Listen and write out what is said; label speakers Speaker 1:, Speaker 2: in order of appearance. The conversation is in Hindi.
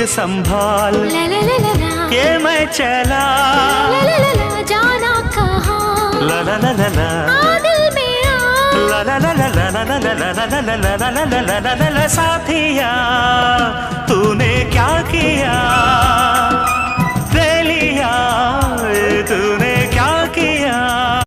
Speaker 1: फिर संभाल,
Speaker 2: ला ला ला ला ला,
Speaker 1: ये मैं चला,
Speaker 2: ला ला ला ला, जाना कहाँ,
Speaker 1: ला ला ला ला ला,
Speaker 2: आ दिल मेरा,
Speaker 1: ला ला ला ला ला ला ला ला ला ला ला ला ला ला ला ला साथिया।